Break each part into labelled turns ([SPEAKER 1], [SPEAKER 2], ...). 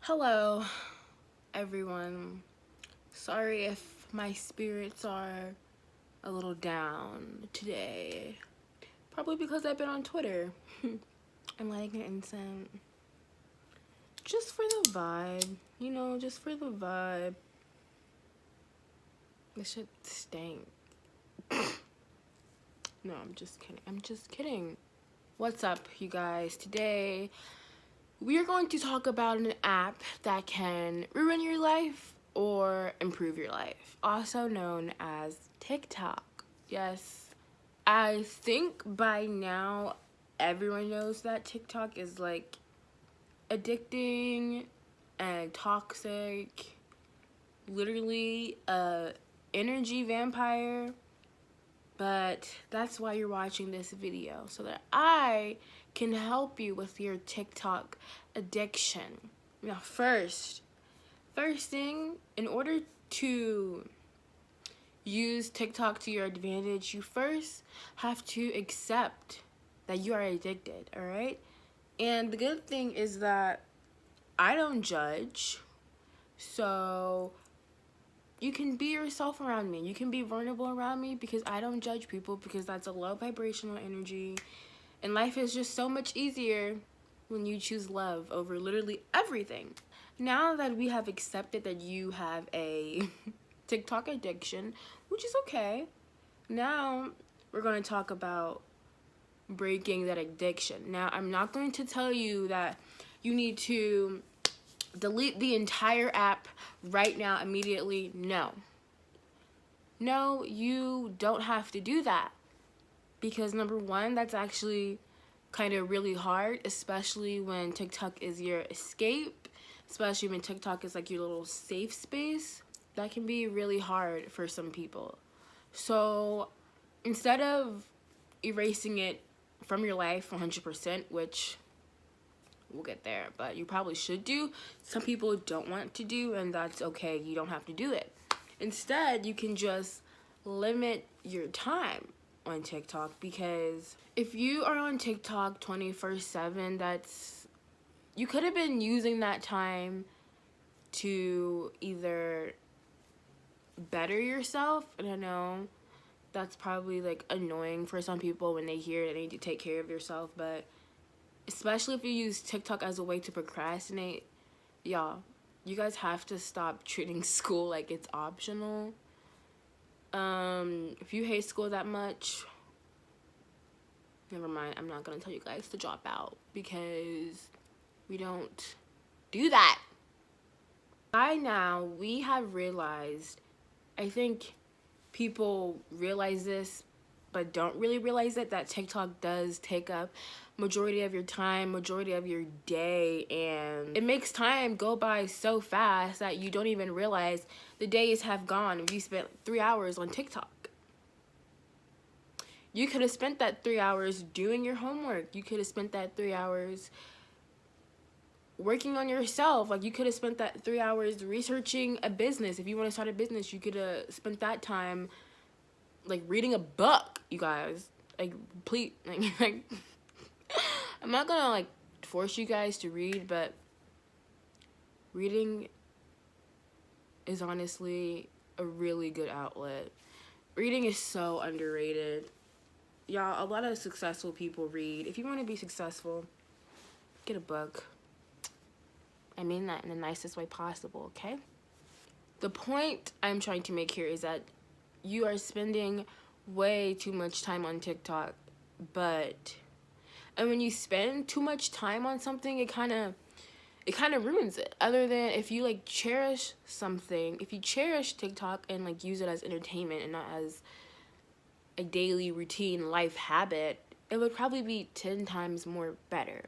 [SPEAKER 1] Hello, everyone. Sorry if my spirits are a little down today. Probably because I've been on Twitter and lighting an incense. Just for the vibe, just for the vibe. This shit stank. No, I'm just kidding. I'm just kidding. What's up, you guys? Today, we are going to talk about an app that can ruin your life or improve your life, also known as TikTok. Yes, I think by now everyone knows that TikTok is like addicting and toxic, literally a energy vampire. But that's why you're watching this video, so that I can help you with your TikTok addiction. Now, first thing, in order to use TikTok to your advantage, you first have to accept that you are addicted, all right? And the good thing is that I don't judge, so you can be yourself around me. You can be vulnerable around me because I don't judge people, because that's a low vibrational energy. And life is just so much easier when you choose love over literally everything. Now that we have accepted that you have a TikTok addiction, which is okay, now we're going to talk about breaking that addiction. Now, I'm not going to tell you that you need to delete the entire app right now, immediately. No, you don't have to do that, because number one, that's actually kind of really hard, especially when TikTok is your escape, especially when TikTok is like your little safe space. That can be really hard for some people. So instead of erasing it from your life 100%, which we'll get there, but you probably should do, some people don't want to do, and that's okay. You don't have to do it. Instead, you can just limit your time on TikTok, because if you are on TikTok 24/7, you could have been using that time to either better yourself. And I know that's probably like annoying for some people when they hear that they need to take care of yourself, but especially if you use TikTok as a way to procrastinate, y'all, you guys have to stop treating school like it's optional. If you hate school that much, never mind. I'm not gonna tell you guys to drop out, because we don't do that. By now, we have realized, I think people realize this but don't really realize it, that TikTok does take up majority of your time, majority of your day, and it makes time go by so fast that you don't even realize the days have gone if you spent 3 hours on TikTok. You could have spent that 3 hours doing your homework. You could have spent that 3 hours working on yourself. Like, you could have spent that 3 hours researching a business. If you want to start a business, you could have spent that time like reading a book, you guys. Like, please, like I'm not gonna like force you guys to read, but reading is honestly a really good outlet. Reading is so underrated. Y'all, a lot of successful people read. If you want to be successful, get a book. I mean that in the nicest way possible, okay? The point I'm trying to make here is that you are spending way too much time on TikTok, and when you spend too much time on something, it kind of ruins it. Other than if you like cherish something, if you cherish TikTok and like use it as entertainment and not as a daily routine life habit, it would probably be 10 times more better.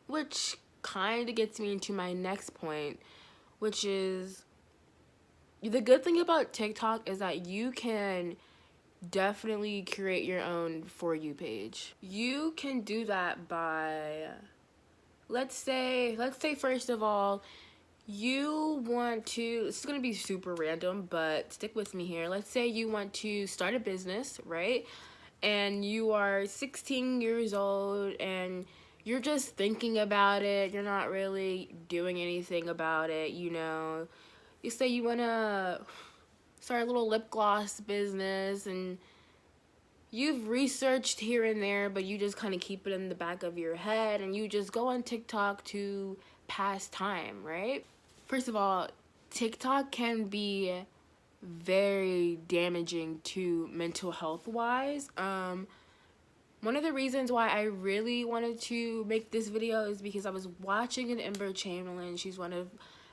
[SPEAKER 1] Which kind of gets me into my next point, which is the good thing about TikTok is that you can definitely create your own For You page. You can do that by, let's say first of all, you want to, this is going to be super random, but stick with me here. Let's say you want to start a business, right? And you are 16 years old and you're just thinking about it. You're not really doing anything about it, you know. You say you want to start a little lip gloss business, and you've researched here and there, but you just kind of keep it in the back of your head, and you just go on TikTok to pass time, right? First of all, TikTok can be very damaging to mental health wise. One of the reasons why I really wanted to make this video is because I was watching an Ember Chamberlain. She's one of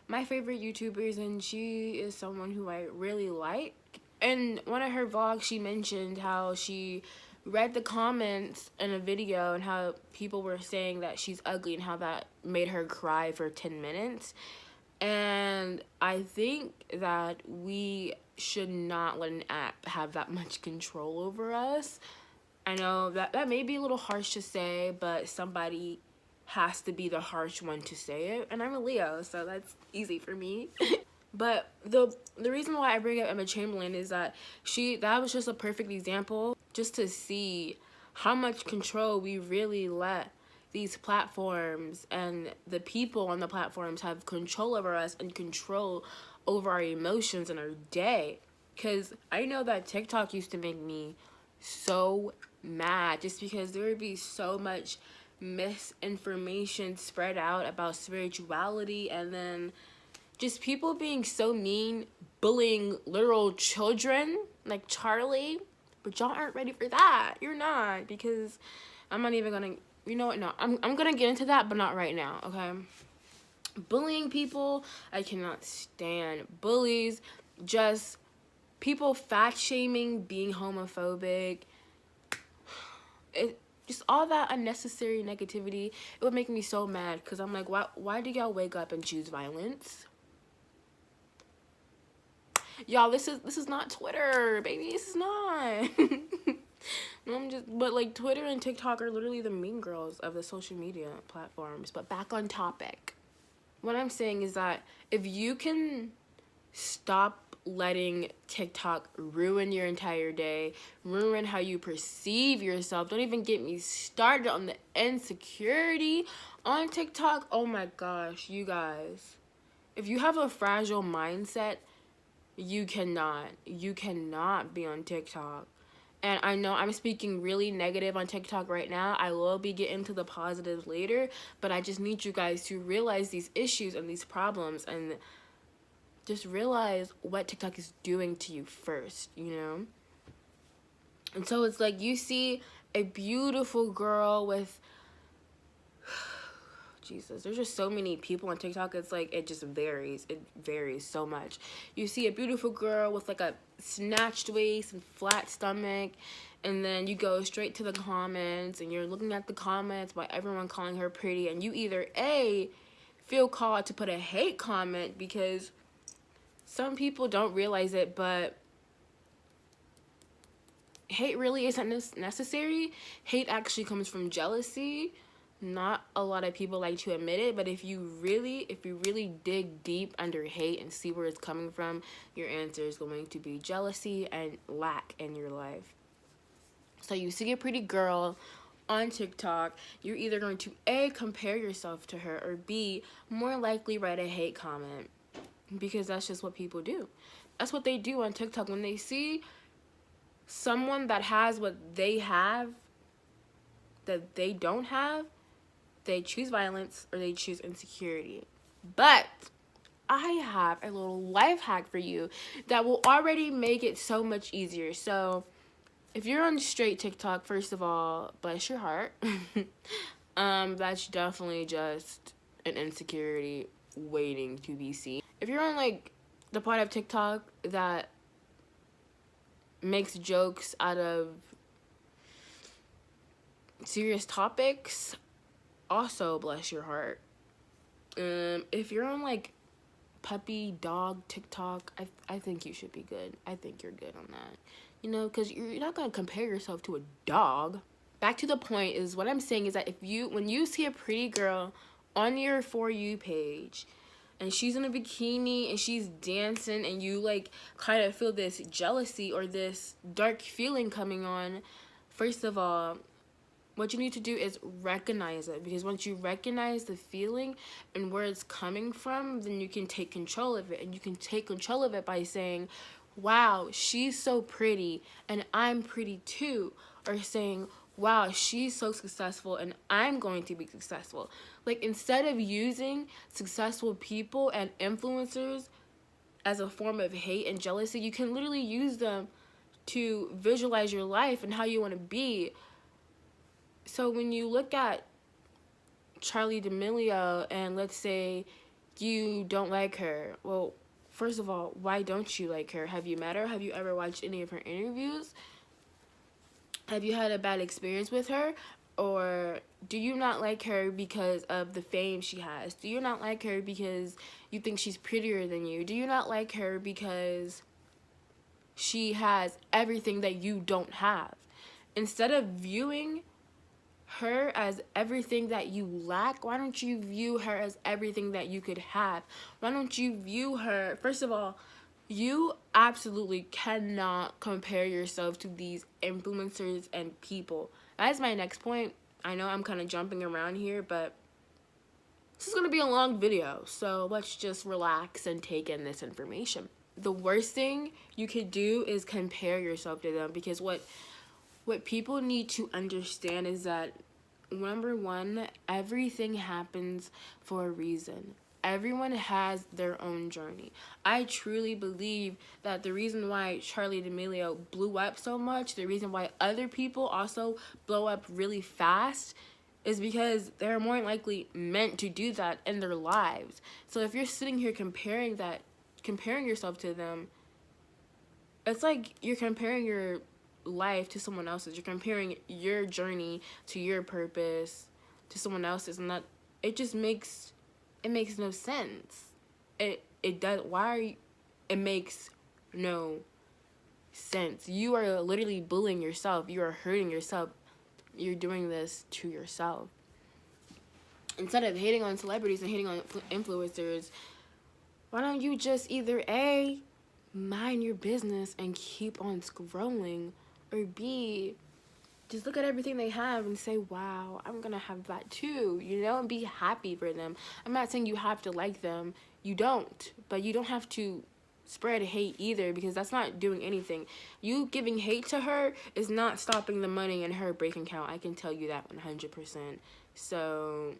[SPEAKER 1] my favorite YouTubers, and she is someone who I really like. In one of her vlogs, she mentioned how she read the comments in a video and how people were saying that she's ugly and how that made her cry for 10 minutes. And I think that we should not let an app have that much control over us. I know that may be a little harsh to say, but somebody has to be the harsh one to say it. And I'm a Leo, so that's easy for me. But the reason why I bring up Emma Chamberlain is that that was just a perfect example just to see how much control we really let these platforms and the people on the platforms have control over us and control over our emotions and our day. Because I know that TikTok used to make me so mad just because there would be so much misinformation spread out about spirituality, and then just people being so mean, bullying literal children like Charlie. But y'all aren't ready for that. You're not, because I'm not even gonna, you know what, no, I'm gonna get into that, but not right now, okay? Bullying people, I cannot stand. Bullies, just people fat shaming, being homophobic, just all that unnecessary negativity. It would make me so mad, because I'm like, why do y'all wake up and choose violence? Y'all, this is not Twitter, baby. This is not. But like Twitter and TikTok are literally the mean girls of the social media platforms. But back on topic. What I'm saying is that if you can stop letting TikTok ruin your entire day, ruin how you perceive yourself. Don't even get me started on the insecurity on TikTok. Oh my gosh, you guys. If you have a fragile mindset, you cannot be on TikTok. And I know I'm speaking really negative on TikTok right now. I will be getting to the positives later, but I just need you guys to realize these issues and these problems, and just realize what TikTok is doing to you first, you know? And so it's like you see a beautiful girl with Jesus, there's just so many people on TikTok. It's like it just varies. It varies so much. You see a beautiful girl with like a snatched waist and flat stomach, and then you go straight to the comments and you're looking at the comments by everyone calling her pretty, and you either A, feel called to put a hate comment, because some people don't realize it, but hate really isn't necessary. Hate actually comes from jealousy. Not a lot of people like to admit it, but if you really dig deep under hate and see where it's coming from, your answer is going to be jealousy and lack in your life. So you see a pretty girl on TikTok, you're either going to A, compare yourself to her, or B, more likely write a hate comment, because that's just what people do. That's what they do on TikTok. When they see someone that has what they have that they don't have, they choose violence or they choose insecurity. But I have a little life hack for you that will already make it so much easier. So if you're on straight TikTok, first of all, bless your heart. That's definitely just an insecurity waiting to be seen. If you're on like the part of TikTok that makes jokes out of serious topics, also bless your heart. If you're on like puppy dog TikTok, I think you should be good. I think you're good on that, you know, because you're not going to compare yourself to a dog. Back to the point is, what I'm saying is that when you see a pretty girl on your For You page and she's in a bikini and she's dancing, and you like kind of feel this jealousy or this dark feeling coming on, first of all, what you need to do is recognize it, because once you recognize the feeling and where it's coming from, then you can take control of it. And you can take control of it by saying, wow, she's so pretty and I'm pretty too. Or saying, wow, she's so successful and I'm going to be successful. Like, instead of using successful people and influencers as a form of hate and jealousy, you can literally use them to visualize your life and how you want to be. So when you look at Charli D'Amelio and let's say you don't like her, well, first of all, why don't you like her? Have you met her? Have you ever watched any of her interviews? Have you had a bad experience with her? Or do you not like her because of the fame she has? Do you not like her because you think she's prettier than you? Do you not like her because she has everything that you don't have? Instead of viewing her as everything that you lack, why don't you view her as everything that you could have? Why don't you view her, first of all, you absolutely cannot compare yourself to these influencers and people. That is my next point. I know I'm kind of jumping around here, but this is going to be a long video, so let's just relax and take in this information. The worst thing you could do is compare yourself to them, because what people need to understand is that, number one, everything happens for a reason. Everyone has their own journey. I truly believe that the reason why Charli D'Amelio blew up so much, the reason why other people also blow up really fast, is because they're more likely meant to do that in their lives. So if you're sitting here comparing yourself to them, it's like you're comparing your life to someone else's. You're comparing your journey to your purpose to someone else's, and that it makes no sense. It does. Why are you? It makes no sense. You are literally bullying yourself. You are hurting yourself. You're doing this to yourself. Instead of hating on celebrities and hating on influencers, why don't you just either A, mind your business and keep on scrolling, or B, just look at everything they have and say, wow, I'm gonna have that too, you know, and be happy for them. I'm not saying you have to like them. You don't. But you don't have to spread hate either, because that's not doing anything. You giving hate to her is not stopping the money in her bank account. I can tell you that 100%. So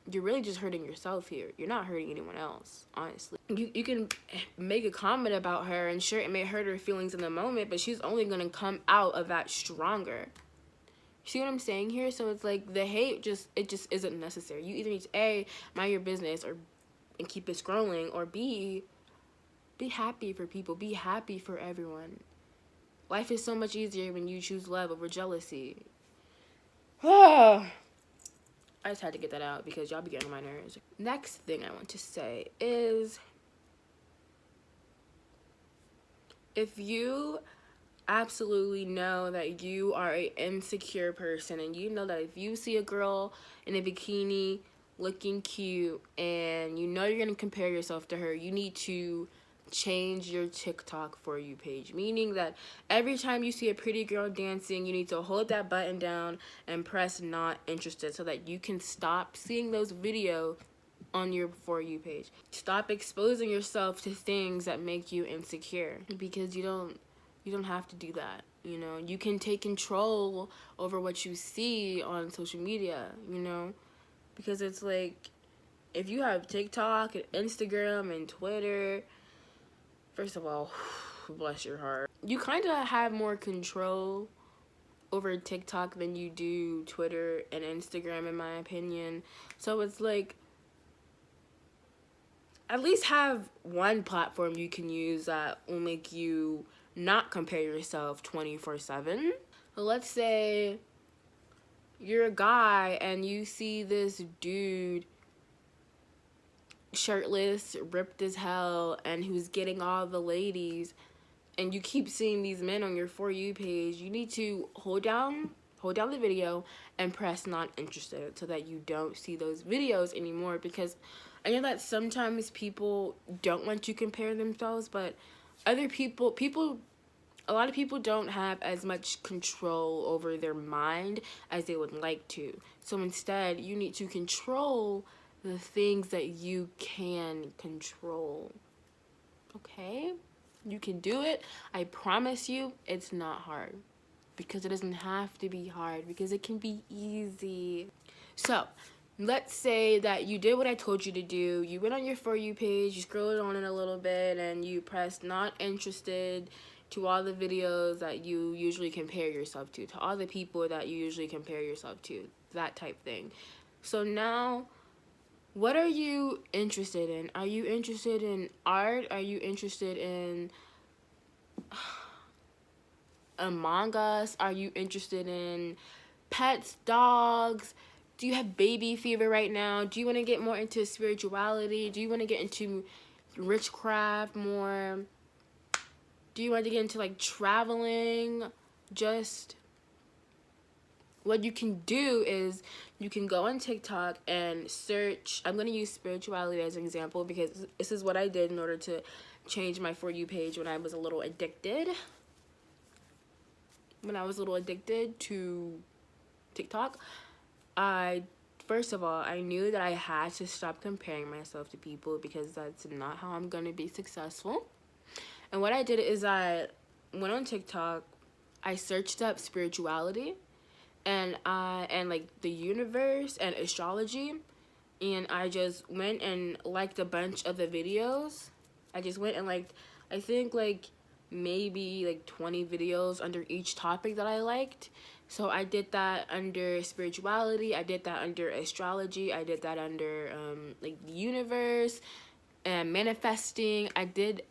[SPEAKER 1] you're really just hurting yourself here. You're not hurting anyone else, honestly. You can make a comment about her, and sure, it may hurt her feelings in the moment, but she's only going to come out of that stronger. See what I'm saying here? So it's like the hate just isn't necessary. You either need to A, mind your business and keep it scrolling, or B, be happy for people. Be happy for everyone. Life is so much easier when you choose love over jealousy. I just had to get that out because y'all be getting on my nerves. Next thing I want to say is, if you absolutely know that you are an insecure person, and you know that if you see a girl in a bikini looking cute and you know you're going to compare yourself to her, you need to change your TikTok For You page. Meaning that every time you see a pretty girl dancing, you need to hold that button down and press not interested, so that you can stop seeing those videos on your For You page. Stop exposing yourself to things that make you insecure, because you don't have to do that. You know, you can take control over what you see on social media, you know, because it's like, if you have TikTok and Instagram and Twitter, first of all, bless your heart, you kind of have more control over TikTok than you do Twitter and Instagram, in my opinion. So it's like, at least have one platform you can use that will make you not compare yourself 24/7. Let's say you're a guy and you see this dude shirtless, ripped as hell, and who's getting all the ladies, and you keep seeing these men on your For You page. You need to hold down the video and press not interested, so that you don't see those videos anymore. Because I know that sometimes people don't want to compare themselves, but other people a lot of people don't have as much control over their mind as they would like to. So instead, you need to control the things that you can control. Okay? You can do it. I promise you, it's not hard. Because it doesn't have to be hard, because it can be easy. So, let's say that you did what I told you to do. You went on your For You page, you scrolled on it a little bit, and you pressed not interested to all the videos that you usually compare yourself to all the people that you usually compare yourself to, that type thing. So now, what are you interested in? Are you interested in art? Are you interested in Among Us? Are you interested in pets, dogs? Do you have baby fever right now? Do you want to get more into spirituality? Do you want to get into witchcraft more? Do you want to get into like traveling? Just what you can do is you can go on TikTok and search. I'm going to use spirituality as an example because this is what I did in order to change my For You page when I was a little addicted. When I was a little addicted to TikTok, first of all, I knew that I had to stop comparing myself to people because that's not how I'm going to be successful. And what I did is I went on TikTok, I searched up spirituality and like the universe and astrology, and I just went and liked a bunch of the videos. I just went and liked, I think like maybe like 20 videos under each topic that I liked. So I did that under spirituality, I did that under astrology, I did that under like the universe and manifesting. I did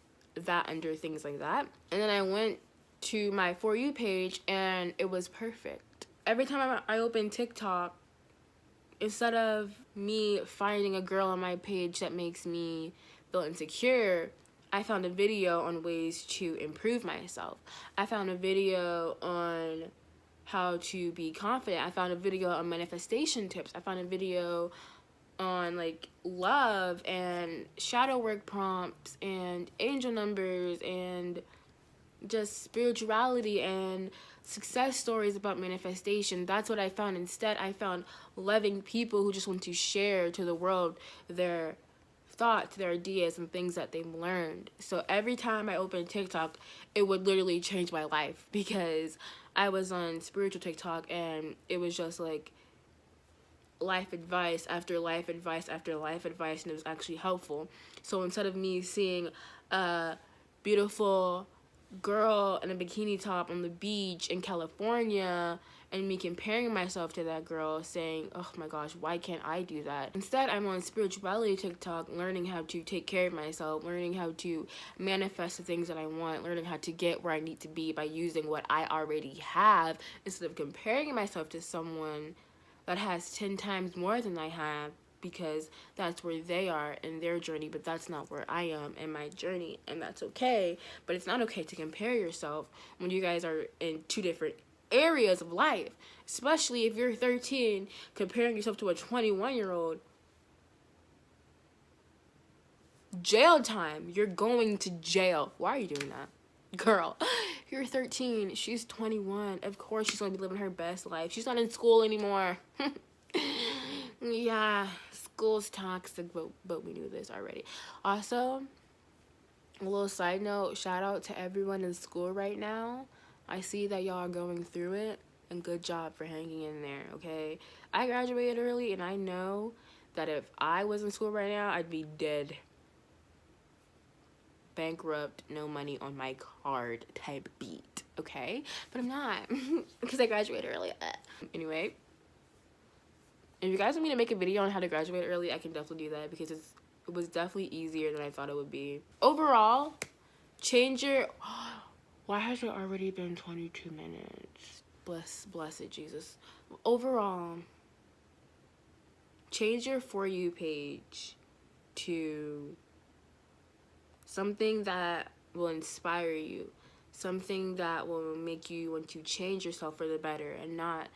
[SPEAKER 1] that under things like that. And then I went to my For You page and it was perfect. Every time I open TikTok, instead of me finding a girl on my page that makes me feel insecure, I found a video on ways to improve myself. I found a video on how to be confident. I found a video on manifestation tips. I found a video on like love and shadow work prompts and angel numbers and just spirituality and success stories about manifestation. That's what I found. Instead, I found loving people who just want to share to the world their thoughts, their ideas, and things that they've learned. So every time I opened TikTok, it would literally change my life because I was on spiritual TikTok and it was just like life advice after life advice after life advice, and it was actually helpful. So instead of me seeing a beautiful girl in a bikini top on the beach in California and me comparing myself to that girl saying, oh my gosh, why can't I do that? Instead, I'm on spirituality TikTok learning how to take care of myself, learning how to manifest the things that I want, learning how to get where I need to be by using what I already have instead of comparing myself to someone that has 10 times more than I have, because that's where they are in their journey, but that's not where I am in my journey, and that's okay. But it's not okay to compare yourself when you guys are in two different areas of life, especially if you're 13 comparing yourself to a 21-year-old. Jail time. You're going to jail. Why are you doing that? Girl, you're 13, she's 21. Of course she's gonna be living her best life. She's not in school anymore. Yeah, school's toxic, but we knew this already. Also, a little side note, shout out to everyone in school right now. I see that y'all are going through it, and good job for hanging in there, okay? I graduated early, and I know that if I was in school right now, I'd be dead. Bankrupt, no money on my card type beat, okay? But I'm not, because I graduated early. Anyway, if you guys want me to make a video on how to graduate early, I can definitely do that, because it was definitely easier than I thought it would be. Overall, change your... Why has it already been 22 minutes? Blessed Jesus. Overall, change your For You page to something that will inspire you, something that will make you want to change yourself for the better, and not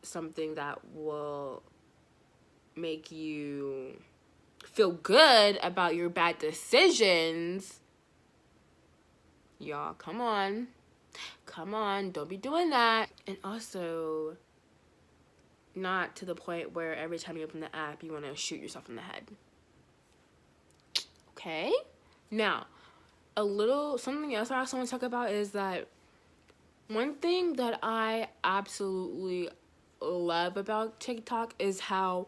[SPEAKER 1] something that will make you feel good about your bad decisions. Y'all, come on. Come on, don't be doing that. And also, not to the point where every time you open the app, you want to shoot yourself in the head. Okay? Now, something else I also want to talk about is that one thing that I absolutely love about TikTok is how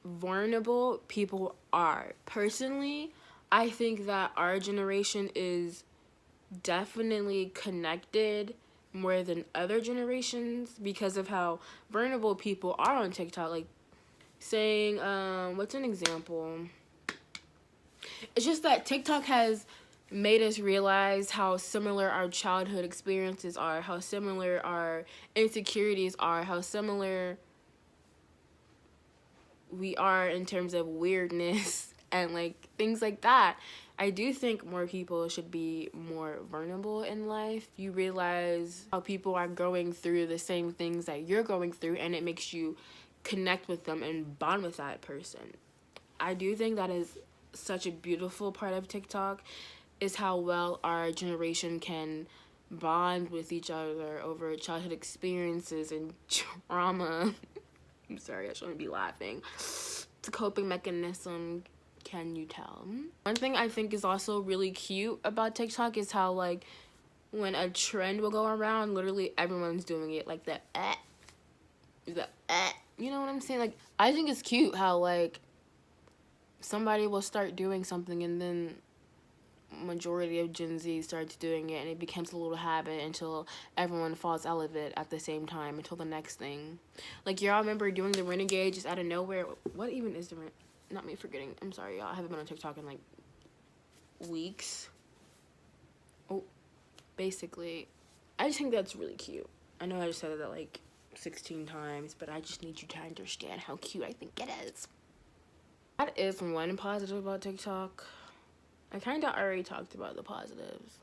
[SPEAKER 1] vulnerable people are. Personally, I think that our generation is definitely connected more than other generations because of how vulnerable people are on TikTok. Like saying, what's an example? It's just that TikTok has made us realize how similar our childhood experiences are, how similar our insecurities are, how similar we are in terms of weirdness and like things like that. I do think more people should be more vulnerable in life. You realize how people are going through the same things that you're going through, and it makes you connect with them and bond with that person. I do think that is such a beautiful part of TikTok, is how well our generation can bond with each other over childhood experiences and trauma. I'm sorry, I shouldn't be laughing. It's a coping mechanism, can you tell? One thing I think is also really cute about TikTok is how, like, when a trend will go around, literally everyone's doing it. Like the you know what I'm saying? Like, I think it's cute how, like, somebody will start doing something and then majority of Gen Z starts doing it, and it becomes a little habit until everyone falls out of it at the same time until the next thing. Like, y'all remember doing the Renegade just out of nowhere? What even is the not me forgetting. I'm sorry, y'all. I haven't been on TikTok in like weeks. Oh, basically, I just think that's really cute. I know I just said that like 16 times, but I just need you to understand how cute I think it is. That is one positive about TikTok. I kind of already talked about the positives.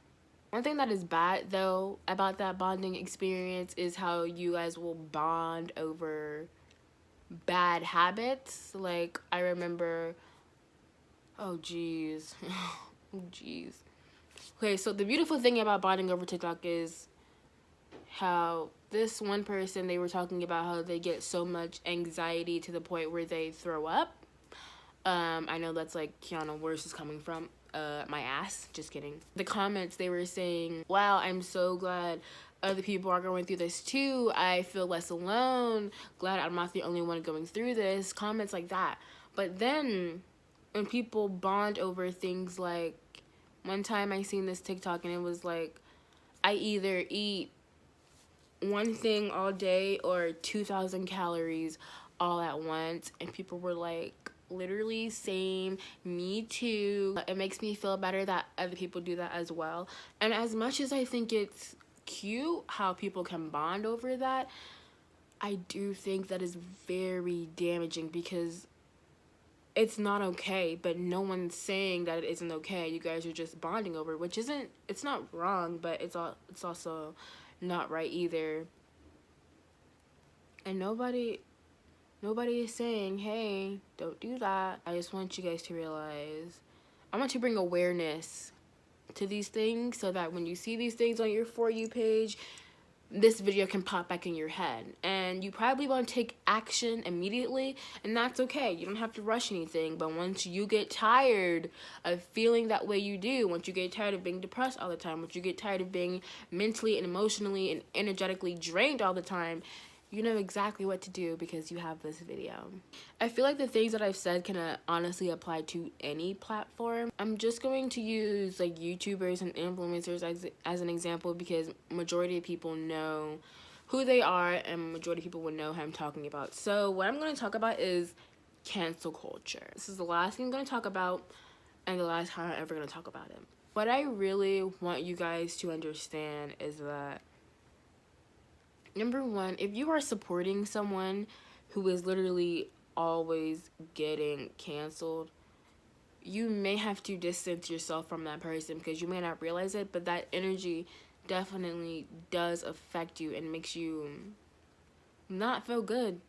[SPEAKER 1] One thing that is bad, though, about that bonding experience is how you guys will bond over bad habits. Like, I remember... Oh, jeez. Oh, jeez. Okay, so the beautiful thing about bonding over TikTok is how this one person, they were talking about how they get so much anxiety to the point where they throw up. I know that's like Kiana, where this is coming from. My ass. Just kidding. The comments, they were saying, wow, I'm so glad other people are going through this too. I feel less alone. Glad I'm not the only one going through this. Comments like that. But then when people bond over things like, one time I seen this TikTok and it was like, I either eat one thing all day or 2,000 calories all at once, and people were like, literally same, me too. It makes me feel better that other people do that as well. And as much as I think it's cute how people can bond over that, I do think that is very damaging because it's not okay, but no one's saying that it isn't okay. You guys are just bonding over, which isn't, it's not wrong, but it's also not right either. And nobody is saying, hey, don't do that. I just want you guys to realize, I want to bring awareness to these things so that when you see these things on your For You page, this video can pop back in your head. And you probably want to take action immediately, and that's okay. You don't have to rush anything, but once you get tired of feeling that way you do, once you get tired of being depressed all the time, once you get tired of being mentally and emotionally and energetically drained all the time, you know exactly what to do because you have this video. I feel like the things that I've said can honestly apply to any platform. I'm just going to use like YouTubers and influencers as an example because majority of people know who they are and majority of people will know who I'm talking about. So what I'm going to talk about is cancel culture. This is the last thing I'm going to talk about and the last time I'm ever going to talk about it. What I really want you guys to understand is that, number one, if you are supporting someone who is literally always getting canceled, you may have to distance yourself from that person because you may not realize it, but that energy definitely does affect you and makes you not feel good.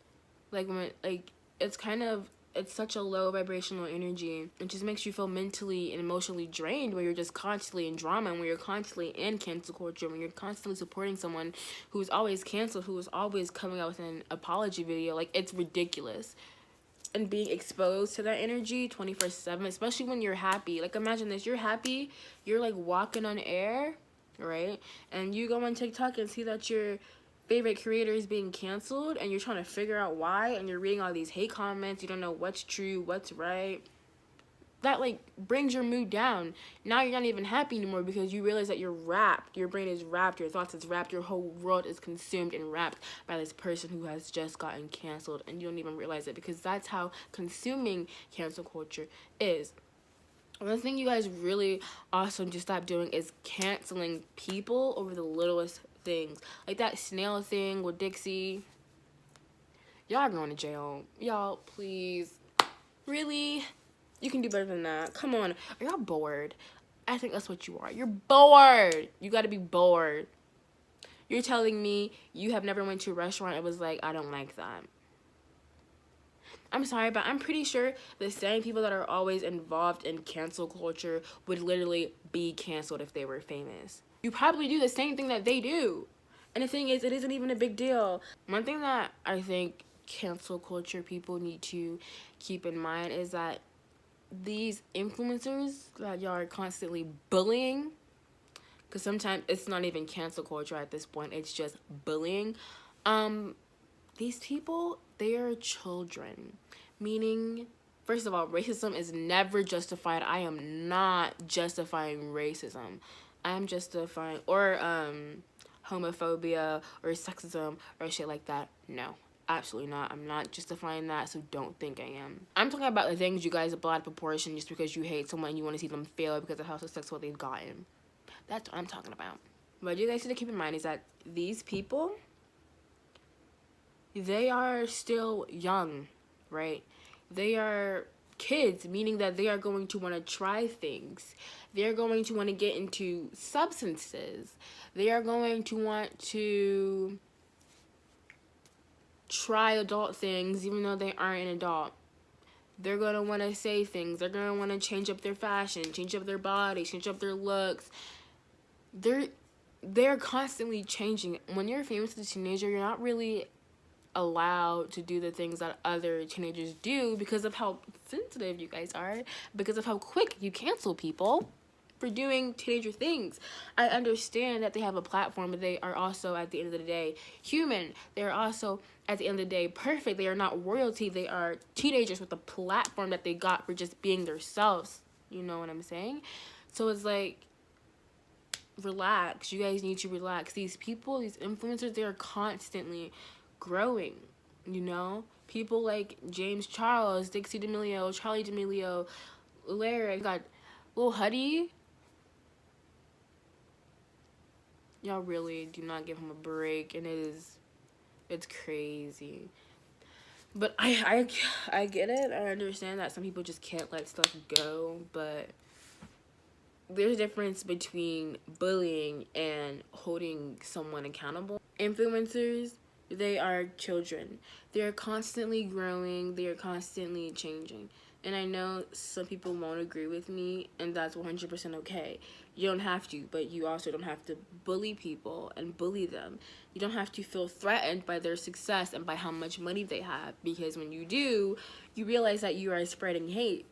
[SPEAKER 1] Like, when, like, it's kind of it's such a low vibrational energy. It just makes you feel mentally and emotionally drained when you're just constantly in drama, and when you're constantly in cancel culture, when you're constantly supporting someone who's always canceled, who is always coming out with an apology video. Like, it's ridiculous. And being exposed to that energy 24/7, especially when you're happy. Like, imagine this, you're happy, you're like walking on air, right? And you go on TikTok and see that your favorite creator is being canceled, and you're trying to figure out why, and you're reading all these hate comments, you don't know what's true, what's right. That, like, brings your mood down. Now you're not even happy anymore because you realize that you're wrapped. Your brain is wrapped, your thoughts is wrapped, your whole world is consumed and wrapped by this person who has just gotten canceled, and you don't even realize it, because that's how consuming cancel culture is. One thing you guys really also need to stop doing is canceling people over the littlest things. Like that snail thing with Dixie. Y'all are going to jail. Y'all, please. Really? You can do better than that. Come on. Are y'all bored? I think that's what you are. You're bored. You got to be bored. You're telling me you have never went to a restaurant and was like, I don't like that. I'm sorry, but I'm pretty sure the same people that are always involved in cancel culture would literally be canceled if they were famous. You probably do the same thing that they do. And the thing is, it isn't even a big deal. One thing that I think cancel culture people need to keep in mind is that these influencers that y'all are constantly bullying, because sometimes it's not even cancel culture at this point, it's just bullying. These people, they are children. Meaning, first of all, racism is never justified. I am not justifying racism. I am justifying, or homophobia or sexism or shit like that. No, absolutely not. I'm not justifying that, so don't think I am. I'm talking about the things you guys blow out of proportion just because you hate someone and you want to see them fail because of how successful they've gotten. That's what I'm talking about. What you guys need to keep in mind is that these people, they are still young, right? They are kids, meaning that they are going to want to try things. They're going to want to get into substances. They are going to want to try adult things even though they aren't an adult. They're going to want to say things. They're going to want to change up their fashion, change up their body, change up their looks. They're constantly changing. When you're a famous teenager, you're not really allowed to do the things that other teenagers do because of how sensitive you guys are, because of how quick you cancel people for doing teenager things. I understand that they have a platform, but they are also, at the end of the day, human. They're also, at the end of the day, perfect. They are not royalty. They are teenagers with a platform that they got for just being themselves. You know what I'm saying? So it's like, relax. You guys need to relax. These people, these influencers, they are constantly growing, you know? People like James Charles, Dixie D'Amelio, Charlie D'Amelio, Larry, got Lil Huddy. Y'all really do not give him a break, and it's crazy. But I get it. I understand that some people just can't let stuff go, but there's a difference between bullying and holding someone accountable. Influencers, they are children. They're constantly growing. They're constantly changing. And I know some people won't agree with me, and that's 100% okay. You don't have to, but you also don't have to bully people and bully them. You don't have to feel threatened by their success and by how much money they have, because when you do, you realize that you are spreading hate.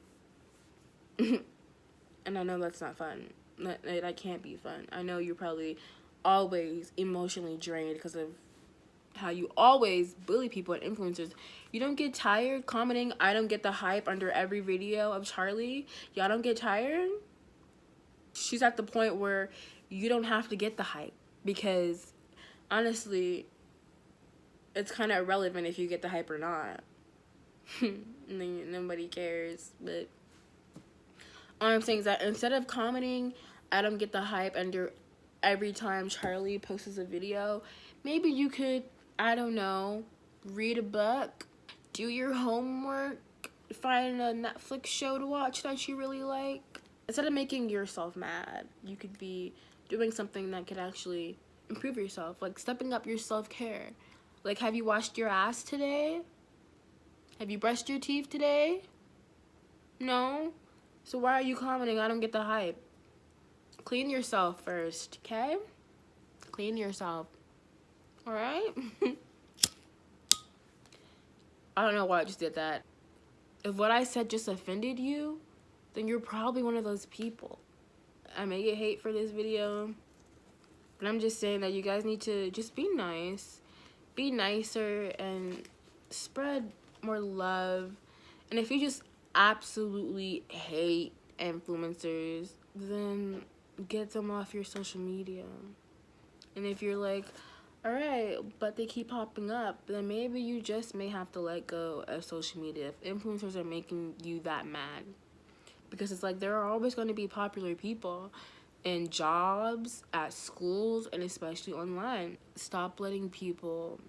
[SPEAKER 1] And I know that's not fun. That can't be fun. I know you're probably always emotionally drained because of how you always bully people and influencers. You don't get tired commenting, I don't get the hype under every video of Charlie? Y'all don't get tired? She's at the point where you don't have to get the hype, because honestly, it's kind of irrelevant if you get the hype or not. Nobody cares. But all I'm saying is that instead of commenting, I don't get the hype under every time Charlie posts a video, maybe you could, I don't know, read a book, do your homework, find a Netflix show to watch that you really like. Instead of making yourself mad, you could be doing something that could actually improve yourself, like stepping up your self-care. Like, have you washed your ass today? Have you brushed your teeth today? No? So why are you commenting? I don't get the hype. Clean yourself first, okay? Clean yourself. Alright? I don't know why I just did that. If what I said just offended you, then you're probably one of those people. I may get hate for this video, but I'm just saying that you guys need to just be nice. Be nicer and spread more love. And if you just absolutely hate influencers, then get them off your social media. And if you're like, alright, but they keep popping up, then maybe you just may have to let go of social media if influencers are making you that mad. Because it's like there are always going to be popular people in jobs, at schools, and especially online. Stop letting people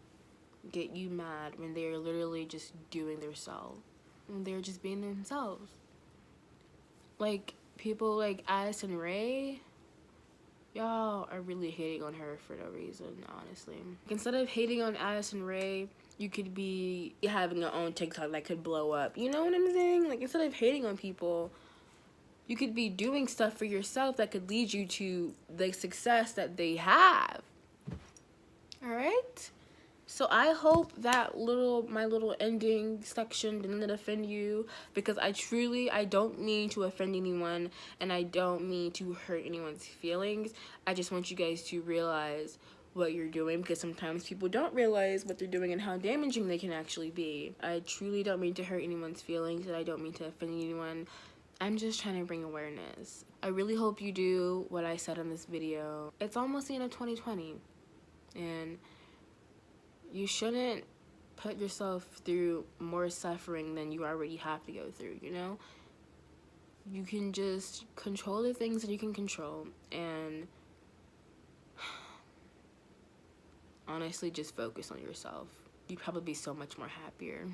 [SPEAKER 1] get you mad when they're literally just doing themselves. And they're just being themselves. Like, people like Addison Rae, y'all are really hating on her for no reason, honestly. Instead of hating on Addison Rae, you could be having your own TikTok that could blow up. You know what I'm saying? Like, instead of hating on people, you could be doing stuff for yourself that could lead you to the success that they have. Alright? So I hope that my little ending section didn't offend you, because I don't mean to offend anyone, and I don't mean to hurt anyone's feelings. I just want you guys to realize what you're doing, because sometimes people don't realize what they're doing and how damaging they can actually be. I truly don't mean to hurt anyone's feelings, and I don't mean to offend anyone. I'm just trying to bring awareness. I really hope you do what I said in this video. It's almost the end of 2020, and you shouldn't put yourself through more suffering than you already have to go through, you know? You can just control the things that you can control, and honestly, just focus on yourself. You'd probably be so much more happier.